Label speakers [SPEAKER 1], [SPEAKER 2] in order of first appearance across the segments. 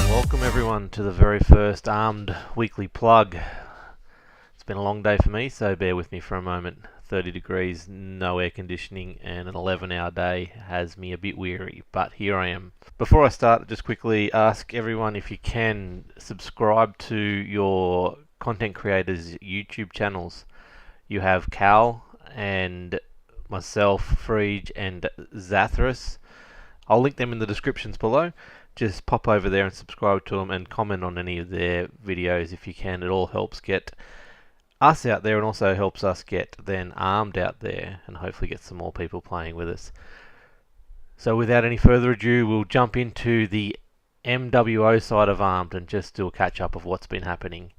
[SPEAKER 1] Welcome everyone to the very first ARMD weekly plug. It's been a long day for me, so bear with me for a moment. 30 degrees, no air conditioning, and an 11-hour day has me a bit weary, but here I am. Before I start, just quickly ask everyone if you can subscribe to your content creators' YouTube channels. You have Cal and myself, Frege, and Zathras. I'll link them in the descriptions below. Just pop over there and subscribe to them and comment on any of their videos if you can. It all helps get us out there and also helps us get then ARMD out there and hopefully get some more people playing with us. So without any further ado, we'll jump into the MWO side of ARMD and just do a catch up of what's been happening.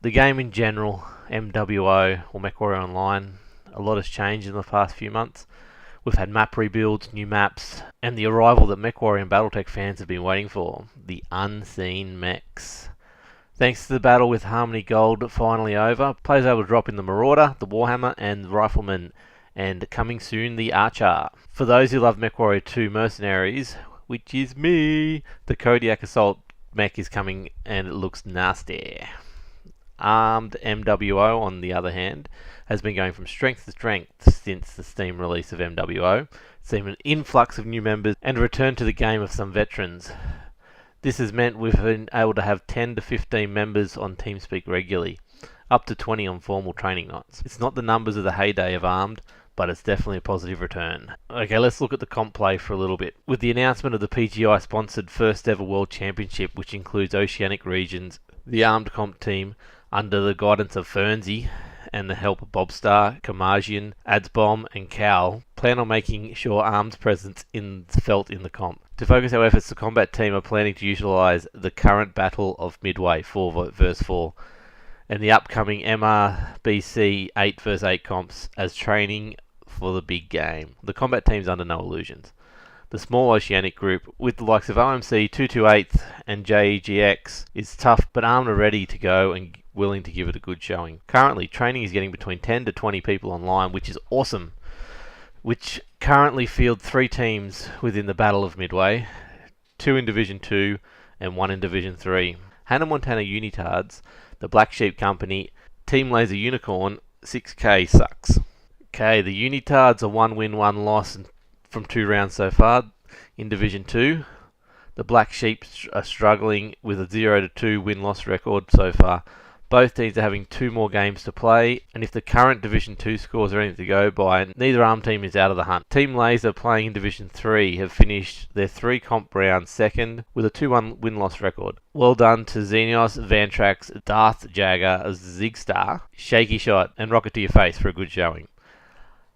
[SPEAKER 1] The game in general, MWO or Mechwarrior Online, a lot has changed in the past few months. We've had map rebuilds, new maps, and the arrival that Mechwarrior and Battletech fans have been waiting for, the unseen mechs. Thanks to the battle with Harmony Gold finally over, players are able to drop in the Marauder, the Warhammer, and the Rifleman, and coming soon the Archer. For those who love Mechwarrior 2 Mercenaries, which is me, the Kodiak Assault mech is coming and it looks nasty. ARMD MWO, on the other hand, has been going from strength to strength since the Steam release of MWO. It's seen an influx of new members and a return to the game of some veterans. This has meant we've been able to have 10 to 15 members on TeamSpeak regularly, up to 20 on formal training nights. It's not the numbers of the heyday of ARMD, but it's definitely a positive return. Okay, let's look at the comp play for a little bit. With the announcement of the PGI sponsored first ever World Championship, which includes Oceanic regions, the ARMD comp team, under the guidance of Fernsey and the help of Bobstar, Kamajian, Adsbomb and Cal, plan on making sure ARMD's presence is felt in the comp. To focus our efforts, the combat team are planning to utilise the current Battle of Midway 4 vs 4 and the upcoming MRBC 8 vs 8 comps as training for the big game. The combat team's under no illusions. The small Oceanic group, with the likes of OMC 228 and JEGX, is tough, but ARMD are ready to go and willing to give it a good showing. Currently, training is getting between 10 to 20 people online, which is awesome. Which currently field 3 teams within the Battle of Midway, 2 in Division 2 and 1 in Division 3. Hannah Montana Unitards, the Black Sheep Company, Team Laser Unicorn, 6K sucks. Okay, the Unitards are 1 win, 1 loss from 2 rounds so far in Division 2. The Black Sheep are struggling with a 0-2 win-loss record so far. Both teams are having 2 more games to play, and if the current Division 2 scores are anything to go by, neither ARMD team is out of the hunt. Team Laser, playing in Division 3, have finished their 3 comp rounds second with a 2-1 win-loss record. Well done to Xenios, Vantrax, Darth Jagger, Zigstar, Shaky Shot, and Rocket to Your Face for a good showing.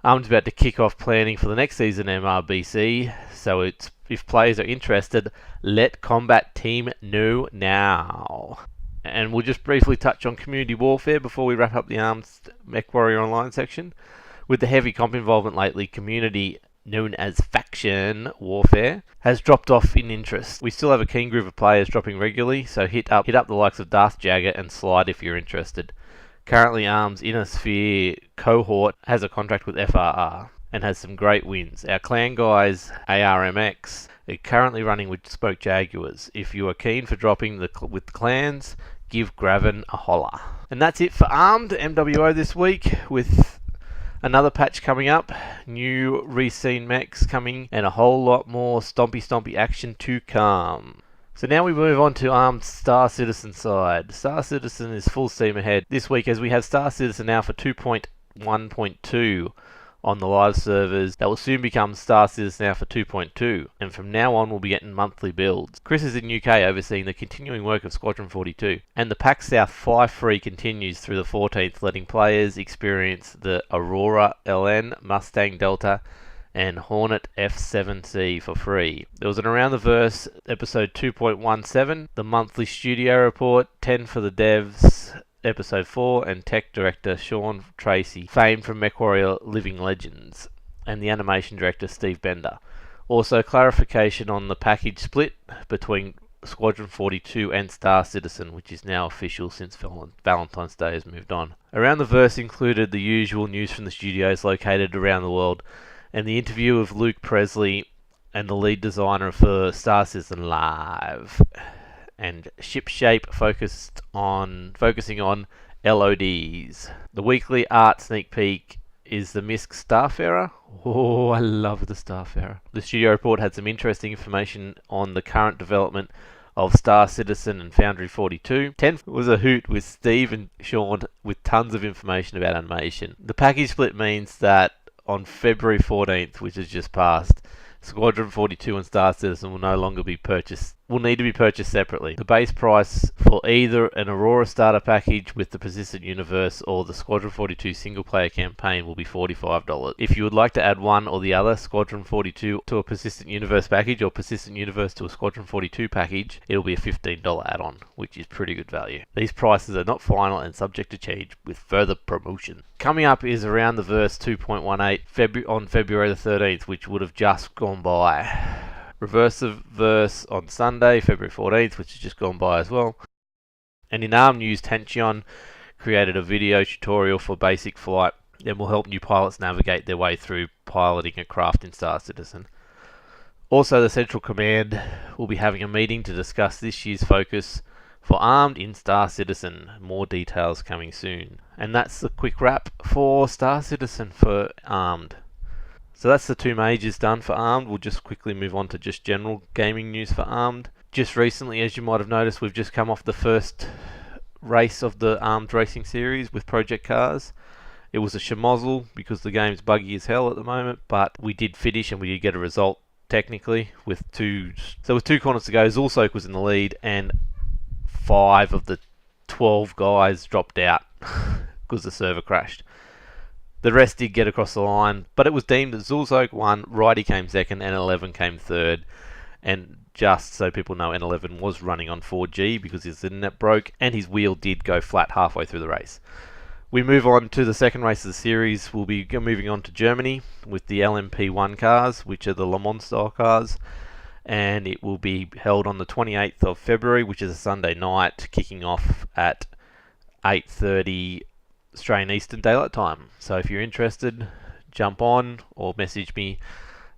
[SPEAKER 1] ARMD's about to kick off planning for the next season MRBC, so if players are interested, let combat team know now. And we'll just briefly touch on community warfare before we wrap up the ARMD Mechwarrior Online section. With the heavy comp involvement lately, community, known as faction warfare, has dropped off in interest. We still have a keen group of players dropping regularly, so hit up the likes of Darth Jagger and Slide if you're interested. Currently, ARMD's Inner Sphere cohort has a contract with FRR and has some great wins. Our clan guys, ARMX, are currently running with Spoke Jaguars. If you are keen for dropping with clans, give Graven a holler. And that's it for ARMD MWO this week, with another patch coming up, new reseen mechs coming, and a whole lot more stompy action to come. So now we move on to ARMD's Star Citizen side. Star Citizen is full steam ahead this week, as we have Star Citizen now for 2.1.2 on the live servers. That will soon become Star Citizen now for 2.2, and from now on we'll be getting monthly builds. Chris is in UK overseeing the continuing work of Squadron 42, and the PAX South Fly Free continues through the 14th, letting players experience the Aurora LN, Mustang Delta, and Hornet F7C for free. There was an Around the Verse episode 2.17, the monthly studio report, 10 for the devs, episode 4, and tech director Sean Tracy, famed from Mechwarrior Living Legends, and the animation director Steve Bender. Also, clarification on the package split between Squadron 42 and Star Citizen, which is now official since Valentine's Day has moved on. Around the Verse included the usual news from the studios located around the world, and the interview of Luke Presley and the lead designer for Star Citizen Live, and Ship Shape focusing on LODs. The weekly art sneak peek is the Misk Starfarer. Oh, I love the Starfarer. The studio report had some interesting information on the current development of Star Citizen and Foundry 42. 10 was a hoot with Steve and Sean with tons of information about animation. The package split means that on February 14th, which has just passed, Squadron 42 and Star Citizen will no longer be purchased. Will need to be purchased separately. The base price for either an Aurora starter package with the Persistent Universe or the Squadron 42 single player campaign will be $45. If you would like to add one or the other, Squadron 42 to a Persistent Universe package or Persistent Universe to a Squadron 42 package, it'll be a $15 add-on, which is pretty good value. These prices are not final and subject to change with further promotion. Coming up is Around the Verse 2.18 on February the 13th, which would have just gone by. Reverse of Verse on Sunday, February 14th, which has just gone by as well. And in ARM news, Tension created a video tutorial for basic flight that will help new pilots navigate their way through piloting a craft in Star Citizen. Also, the Central Command will be having a meeting to discuss this year's focus for ARMD in Star Citizen. More details coming soon. And that's the quick wrap for Star Citizen for ARMD. So that's the two majors done for ARMD. We'll just quickly move on to just general gaming news for ARMD. Just recently, as you might have noticed, we've just come off the first race of the ARMD racing series with Project Cars. It was a schmozzle because the game's buggy as hell at the moment, but we did finish and we did get a result technically with two. So with 2 corners to go, Zulsoak was in the lead and 5 of the 12 guys dropped out because the server crashed. The rest did get across the line, but it was deemed that Zulsoak won, Righty came second, N11 came third. And just so people know, N11 was running on 4G because his internet broke, and his wheel did go flat halfway through the race. We move on to the second race of the series. We'll be moving on to Germany with the LMP1 cars, which are the Le Mans style cars. And it will be held on the 28th of February, which is a Sunday night, kicking off at 8:30 Australian Eastern Daylight Time. So if you're interested, jump on or message me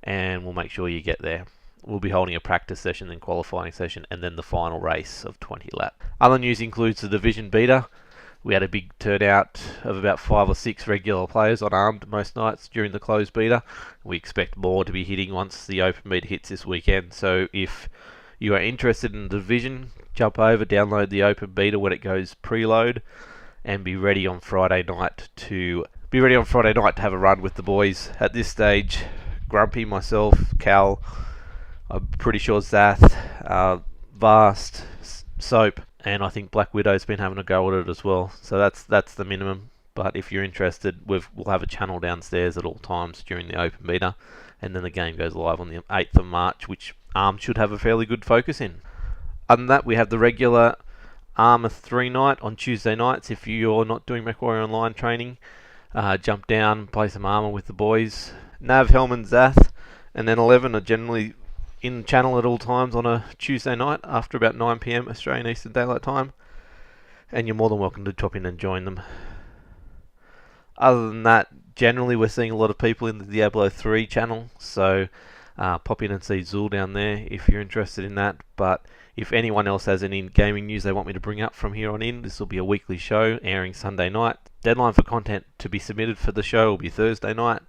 [SPEAKER 1] and we'll make sure you get there. We'll be holding a practice session, then qualifying session, and then the final race of 20 laps. Other news includes the Division Beta. We had a big turnout of about 5 or 6 regular players on ARMD most nights during the closed beta. We expect more to be hitting once the open beta hits this weekend. So if you are interested in the Division, jump over, download the open beta when it goes preload, and be ready on Friday night to have a run with the boys. At this stage, Grumpy, myself, Cal, I'm pretty sure Zath, Vast, Soap, and I think Black Widow's been having a go at it as well. So that's the minimum. But if you're interested, we'll have a channel downstairs at all times during the open beta, and then the game goes live on the 8th of March, which ARM should have a fairly good focus in. Other than that, we have the regular Armour 3 night on Tuesday nights. If you're not doing Mechwarrior Online training, jump down, play some Armour with the boys. Nav, Helman, Zath, and then 11 are generally in the channel at all times on a Tuesday night after about 9 PM Australian Eastern Daylight Time, and you're more than welcome to drop in and join them. Other than that, generally we're seeing a lot of people in the Diablo 3 channel, so pop in and see Zul down there if you're interested in that. But if anyone else has any gaming news they want me to bring up from here on in, this will be a weekly show airing Sunday night. Deadline for content to be submitted for the show will be Thursday night,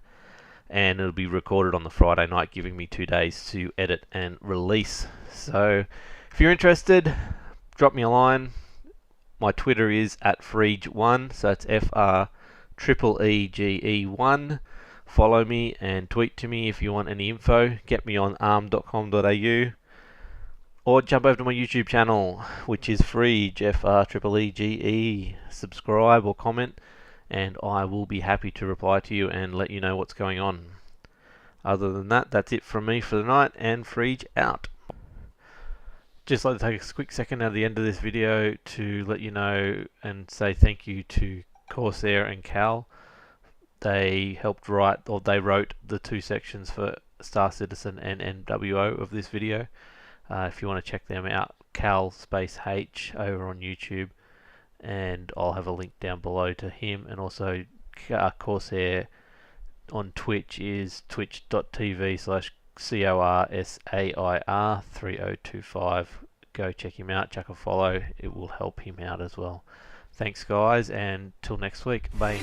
[SPEAKER 1] and it'll be recorded on the Friday night, giving me 2 days to edit and release. So if you're interested, drop me a line. My Twitter is @Freege1, so it's FREEGE1. Follow me and tweet to me if you want any info. Get me on arm.com.au, or jump over to my YouTube channel, which is Freege, FREEGE. Subscribe or comment, and I will be happy to reply to you and let you know what's going on. Other than that, that's it from me for the night, and Freege out. Just like to take a quick second at the end of this video to let you know and say thank you to Corsair and Cal. They helped write, or they wrote the 2 sections for Star Citizen and NWO of this video. If you want to check them out, Cal space H over on YouTube, and I'll have a link down below to him, and also Corsair on Twitch is twitch.tv/CORSAIR3025. Go check him out, chuck a follow, it will help him out as well. Thanks guys, and till next week, bye.